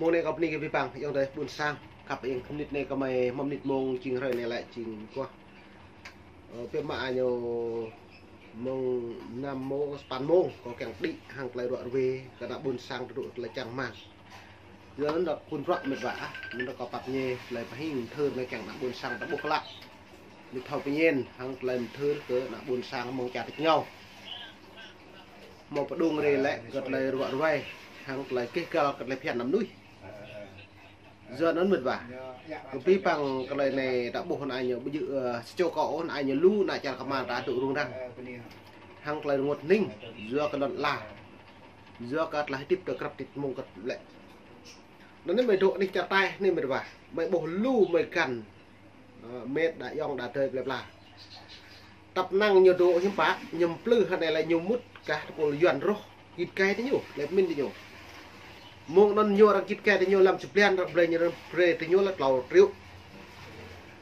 mong này gặp cái bằng trong đây buồn sang gặp anh không nít này có mày mong nít mong chừng rồi này lại chừng qua phía mạ nhiều mong năm mô span mông có càng đi hàng lại đoạn về cả đã buồn sang độ lại chẳng màng giờ nó đọc buồn rọn mệt vả mình đã có bạc nhẹ lại phải hình thơ lại càng đã buồn sang đã buộc lại mình thầu tự nhiên hàng lần thơ cứ đã buồn sang mong chả được nhau một cái đuông này lại gật lại đoạn về hàng lại cái cờ gật lại phèn nắm núi giờ nó mệt vả cái pi bằng cái này đã buộc anh nhiều bây giờ cho cỏ anh nhiều lu lại chả mà đã tự luôn đang hàng lại một ninh giờ cái đoạn là giờ cái lại tiếp tục gặp tiếp mong gật lại nó nên mày độ đi chặt tay nên mày vả mày bổ lu mày cằn mệt đã yong đã chơi đẹp là tập năng nhiều độ hiếm phá nhầm plư hay này là nhiều mút cả bộ dọn rồi kịp cái thế nhủ đẹp minh thì nhủ mong non nhiều đang kịp cái thì nhiều làm chụp lên đang play như play thì nhiều là lầu triệu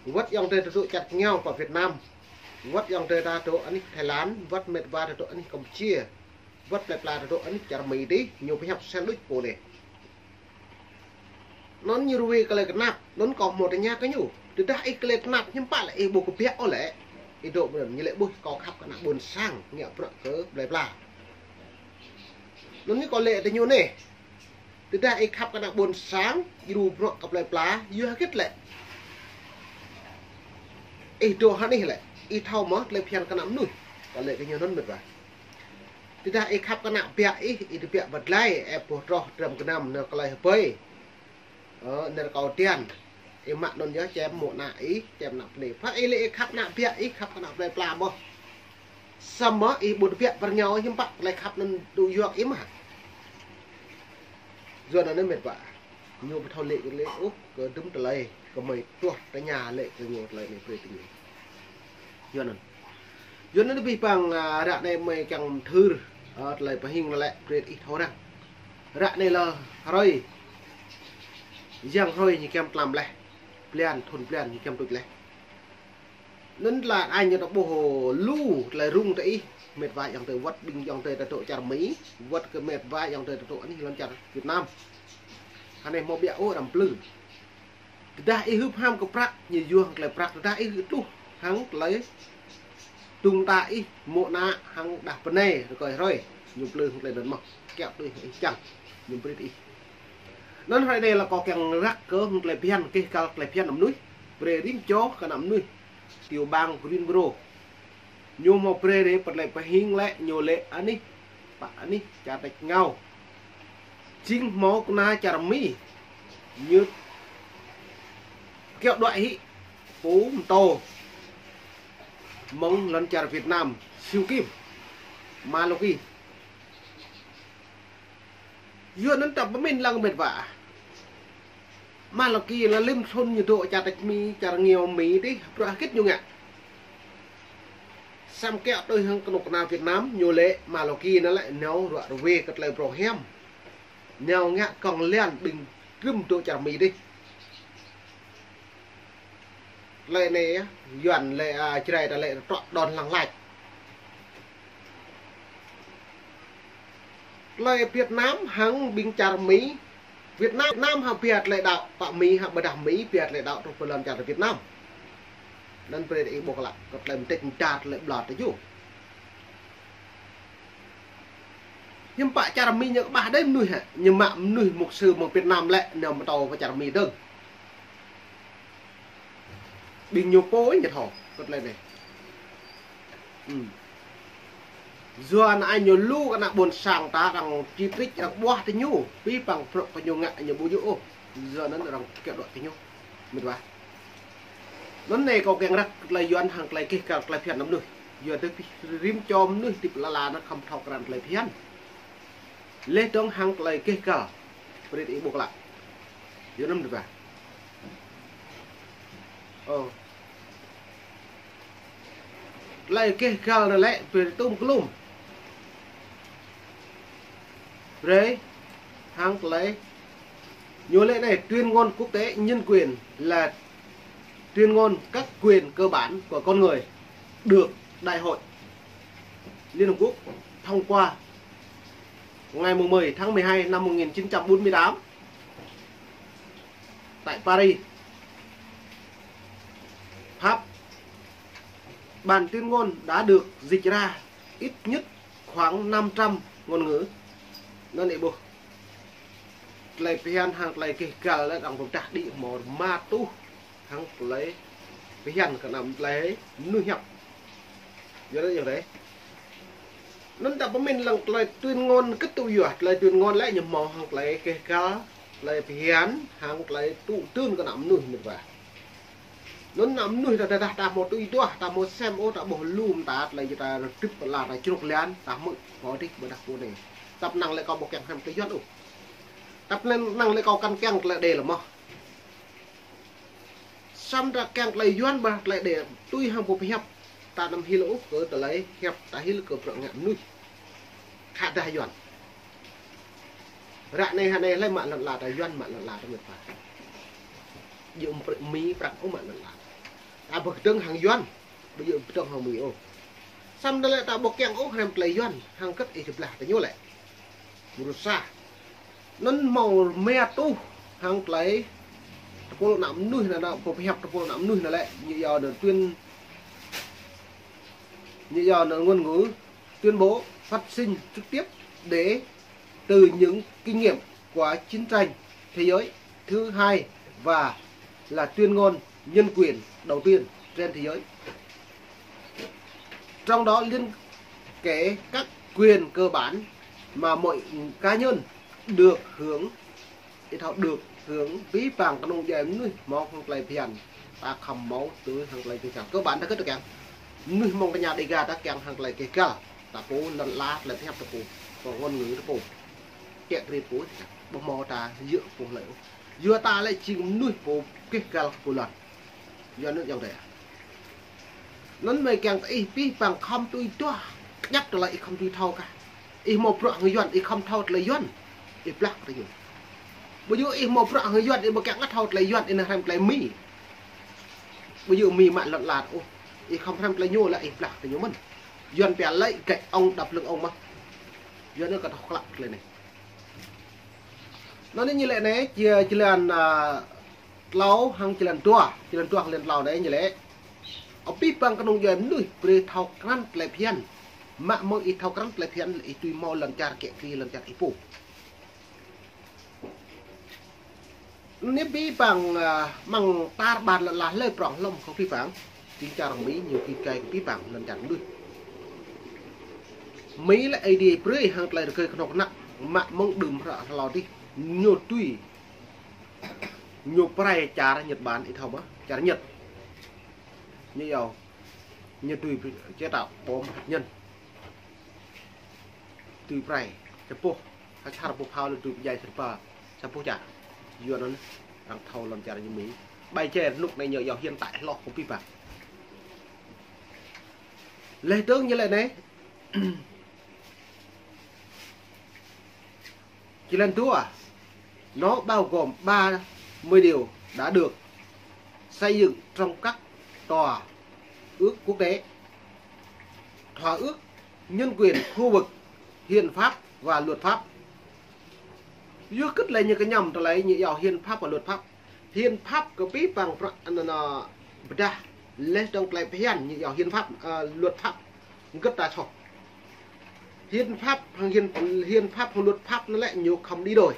vắt yong chơi độ chặt nhau vào Việt Nam vắt yong chơi ta độ anh Thái Lan vắt mệt va độ anh Campuchia vắt đẹp là độ anh chả mì tí nhiều phải học sandwich bộ này nó như ruồi cái này nạp nó còn một cái nhát cái nhủ từ đã cái này nạp nhưng bạn lại bộ cục bẹo lẽ cái độ như lẽ bôi có khắp cái nạp buồn sang nhẹ bận cớ đẹp là nó như có lệ thì nhiều này từ đã cái khắp cái nạp buồn sáng dù bận cặp lại lá vừa kết lệ cái độ hắn này lại cái thau mất lại phiền cái nạp nuôi còn lệ cái nhiều nó mệt vậy từ đã cái khắp cái nạp bẹo cái bẹo bật lại apple rồi trầm cái nằm nó cái lại hơi nên cầu tiền em mạng đồn nhớ chém một nạ ý chém nạp lệ phát ý lệ khắp nạp bịa ý khắp nạp lệ làm không xong á ý bột bịa vào nhau nhưng bạn lại khắp nên đủ dọc ý mà rồi nó mệt vả nhiều cái thao lệ cái lệ úp cứ đúng từ đây có mấy tuột tới nhà lệ cái nhiều lại này về tình rồi nó bị bằng rạ này mày chẳng thư lại phải hình lại về ít thôi rằng rạ này là rồi giang hơi như kem làm lại plan thôn plan như kem tụt lại nên là anh như nó bồ lu lại rung tới mệt vai dòng từ vắt binh dòng từ độ chả Mỹ vắt cái mệt vai dòng từ độ anh lần chả Việt Nam anh em mau bịa ô làm plư đại húp ham có prak như dương lại prak đại tu hắn lấy tung tại mộ na hắn đặt bên này rồi dùng plư lại đến mọc kẹo tôi chẳng dùng plư đi nó phải đây là có càng rắc cỡ lại pian cái cao lại pian nằm núi về rim chó cả nằm núi tiểu bang green bro nhiều một pre đấy bật lại phải hiên lại nhiều lệ anh đi bạn anh đi chả tạch ngao chính máu na chả mỹ như kẹo đoạn hị phố tô mong lần chả Việt Nam siêu kim Maloki dưa nó tập với mình là mệt vả mà là kia là lim thôn như độ chả tạch mi chả nhiều mỹ đi rồi kết nhiều ngạ xem kẹo tôi hơn cái nào Việt Nam nhiều lệ mà là kia nó lại nấu rồi về cất lại pro hem nhau ngạ còn lên bình râm độ chả mỹ đi lại này dọn lại chơi là lại trọn đòn lằng lạch lại Việt Nam hàng bình chả Mỹ Việt Nam hàng Việt lại đạo tạo Mỹ hàng bờ đảo Mỹ Việt lại đạo trong phần làm chả Việt Nam nên về để buộc lại còn lại tình chặt lại lọt đấy chứ nhưng bạn chả Mỹ những bà đấy nuôi hả nhưng mà nuôi một sư một Việt Nam lại nào mà tàu và chả Mỹ đơn bình nhiều cối nhật hổ còn lại này do anh nhiều lu cái nào buồn sàng ta rằng chi tiết rằng boa thì nhu ví bằng pro có nhiều ngại nhiều bố dỗ giờ nó rằng kẹo đoạn thì nhu mình vào nó này có cái rắc lại doan hàng lại cái cả lại phiền lắm rồi giờ tới rim chom nữa thì là nó không thọc rằng lại phiền lên trong hàng lại cái cả để ý buộc lại giờ nó được vào lại cái cả là lại về tôm cái lùm đấy hàng lấy nhiều lễ này tuyên ngôn quốc tế nhân quyền là tuyên ngôn các quyền cơ bản của con người được Đại hội Liên Hợp Quốc thông qua ngày 10 tháng 12 năm 1948 tại Paris. Pháp bản tuyên ngôn đã được dịch ra ít nhất khoảng 500 ngôn ngữ. Nó này bộ lấy pian hàng lấy cái cả là đằng một trạc đi một ma tu hàng lấy pian cả nằm lấy nuôi nhập giờ đó như thế nó đã có mình lần lấy tuyên ngôn kết tụ duyệt lấy tuyên ngôn lại nhầm màu hàng lấy cái cả lấy pian hàng lấy tụ tương cả nằm nuôi một vài nó nằm nuôi ta một túi tua ta một xem ô ta bỏ lùm ta lấy cho ta trip là ta chụp lên ta mượn có đi bữa đặc cô này tập năng lại có một kẹo ham cái duyên tập lên năng lại có căn keng lại để là mà xong ra keng lại duyên mà lại để tôi hàng bộ hẹp ta nằm hi lỗ cỡ ta lấy hẹp ta hi lỗ cỡ rộng ngạn nuôi khá ta duyên rạ này hà này lấy mạng là ta duyên mạng là ta mệt phải dùng mí bạc có mạng là ta bực tương hàng duyên bây giờ trong hàng mì ô xong đó lại ta bọc keng ốc hàng lấy duyên hàng cất ý chụp là ta nhớ lại một xa nó màu me tu hàng lấy cô nắm nuôi là nào cô hẹp cô nắm nuôi là lại như giờ được tuyên như giờ là ngôn ngữ tuyên bố phát sinh trực tiếp để từ những kinh nghiệm của chiến tranh thế giới thứ hai và là tuyên ngôn nhân quyền đầu tiên trên thế giới, trong đó liên kể các quyền cơ bản mà mọi cá nhân được hưởng ví bằng các nông dân nuôi mong hàng lấy phiền ta khầm máu từ hàng lấy phiền cơ bản ta kết được kẹng nuôi mong cái nhà đi gà ta kẹng hàng lấy cái cả ta phố lần lá lấy phép ta phố còn ngôn ngữ ta phố kẹt đi phố bông mò ta dựa phố lẩu dưa ta lại chỉ nuôi phố cái cả phố lần do nước dòng này nó mày kẹng ý ví bằng không tôi tua nhắc lại không tôi thâu cả ý một bữa người dân ý không thâu lấy dân ý black rồi bây giờ ý một bữa người dân ý một kẹng ngắt thâu lấy dân ý là làm lấy mì bây giờ mì mặn lợn lạt ô ý không làm lấy nhô lại ý black rồi mình dân bẻ lấy cậy ông đập lưng ông mà dân nó cả thọc lặng lên này nó như lệ này chỉ lần lâu hàng chỉ lần tua lên lâu đấy như lệ ở pi bằng cái nông dân nuôi pre thau cắn lại phiền mà mỗi ít thau cắn lại phiền lại tùy mau lần chả kẹt khi lần chả ít phụ nếu pi bằng bằng ta bàn là lời prong lông không phi phẳng chính cha đồng mỹ nhiều khi cây pi bằng lần chả nuôi mỹ lại đi pre hàng lại được cây không nặng mà mong đừng rõ lò đi nhiều tùy nhiều pre chả Nhật Bản ít không á chả Nhật như dầu như tùy chế tạo bom hạt nhân tùy phải chụp po hay chả bộ pháo là tùy dài thật và chụp po chả vừa nó đang thâu làm chả như Mỹ bay chè lúc này nhờ dầu hiện tại lọt của pi bạc lệ tướng như này đấy chỉ lần tua nó bao gồm 30 điều đã được xây dựng trong các thỏa ước quốc tế, thỏa ước nhân quyền khu vực, hiến pháp và luật pháp. Dưới kết lấy những cái nhầm ta lấy như dầu hiến pháp và luật pháp. Hiến pháp có bí bằng bda lên trong lại hiến như dầu hiến pháp luật pháp rất là chọc. Hiến pháp và luật pháp nó lại nhiều không đi đổi.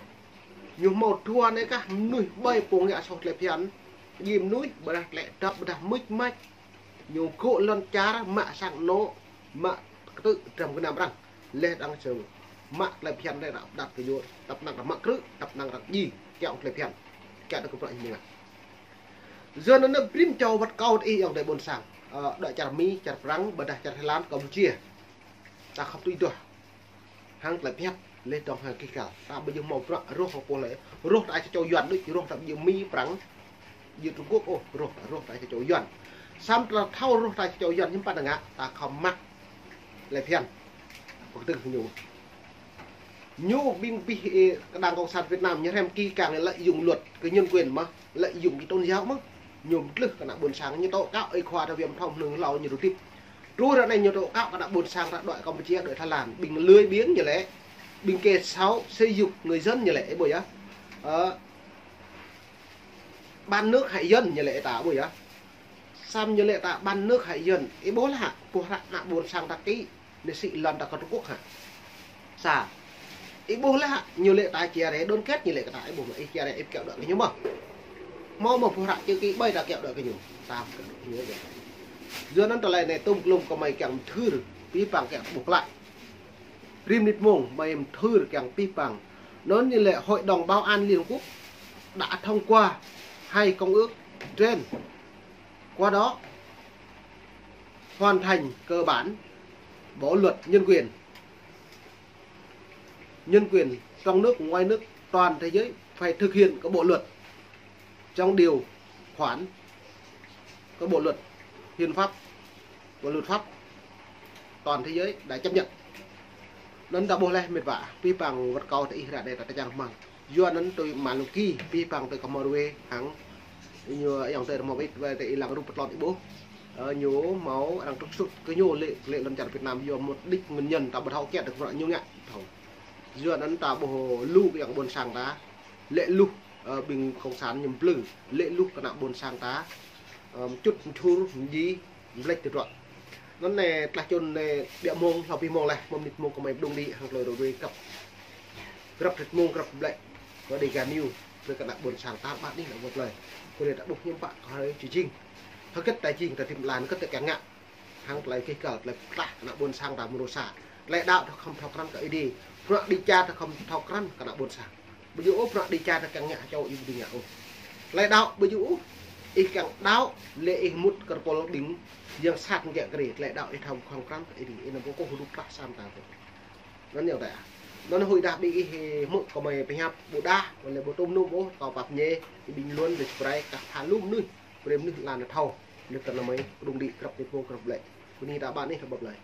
Nhiều một thua này cả nuôi bay của nghệ thuật lại hiến dìm núi bà đặt lẹ đập bà đặt mít mách nhiều cộ lần chá mạ sang nô mạ tự trầm cái nằm răng lê đang chờ mạ lại phiền đây đặt cái vô tập nặng là mạ cứ tập nặng là gì kẹo lại phiền kẹo được cái loại như này giờ nó prim châu vật cao đi ở đây bồn sàng đợi chặt mi chặt răng bà đặt chặt Thái Lan Campuchia ta không tùy tuổi hàng lại phiền lên trong hàng cái cả ta bây giờ một rốt học cô lễ rốt ai cho dọn đấy rốt tập giờ mi răng như Trung Quốc ô rốt tại chỗ dọn xong là thâu rốt tại chỗ dọn nhưng bạn đừng ta không mắc lại phiền một từng nhu binh đảng cộng sản Việt Nam nhớ em kỳ càng lợi dụng luật cái nhân quyền mà lợi dụng cái tôn giáo mà nhung lực cả buồn sáng như tổ cao ấy khoa theo viêm thông nướng lò như đồ tiếp rùa ra này nhiều tổ cao cả đã buồn sáng đã đợi Campuchia đợi Thái Lan bình lưới biếng như lẽ bình kê 6 xây dựng người dân như lẽ bởi á ban nước hại dân như lệ tả bùi á sam như lệ tả ban nước hại dân ý bố là của hạ buồn sang ta kỹ để sĩ lần ta có Trung Quốc hả sao ý bố là nhiều lệ tả chia đấy đôn kết như lệ tả bố mà ý chia đấy em kẹo đợi cái nhúm mà một phụ hạ chưa kỹ bây đã kẹo đợi cái nhúm sao nhớ vậy giữa nó trở lại này tung lùng có mày kẹo thư được tí bằng kẹo buộc lại rim nít mông mày thư được kẹo tí bằng nó như lệ hội đồng bảo an Liên Hợp Quốc đã thông qua hai công ước trên qua đó hoàn thành cơ bản bộ luật nhân quyền trong nước ngoài nước toàn thế giới phải thực hiện các bộ luật trong điều khoản các bộ luật hiến pháp và luật pháp toàn thế giới đã chấp nhận nên đã boleh mệt vả pi bằng vật cầu thì ra đây là trang mang do nên tôi maluki pi bằng tôi Comorwe hẳn như dòng tên một ít về thì là cái rụp lọt bố nhố máu đang trục xuất cái nhô lệ lần chặt Việt Nam do một đích nguyên nhân tạo bật hậu kẹt được vợ nhung nhạn do nên ta bồ lu cái buồn sang tá lệ lu bình không sán nhầm lử lệ lu cái nào buồn sang tá chút thu gì lệch từ đoạn nó này là chôn này địa môn học vi môn này môn lịch môn của mình đông đi hàng lời đầu đuôi cặp gặp lịch môn gặp lệ có đi gà new với các bạn buồn sang tá bạn đi là một lời cô đã buộc những bạn có chỉ trinh thật kết tài chính ta tìm làm cất cả ngạ hàng lại cái cờ lại là buồn sang là một xả lại đạo không thọc răng cái đi đoạn đi cha ta không thọc răng cả đạo buồn sang bây giờ đoạn đi cha ta càng ngạ cho yêu đi ngạ lại đạo bây giờ ý càng đạo lệ mút cờ pol đính dương sát cái lại đạo để thông không răng cái đi nó có hụt đục sam ta nó nhiều tại nó hồi đạp đi mức có mày phải học bộ đa còn là bộ tôm nôm bố tàu bạc nhẹ thì bình luôn để spray cả thả lum nữa, rồi nước là thau, nước là mấy đùng đi gặp cái vô gặp lệ, bây giờ đã bạn ấy là bập lại.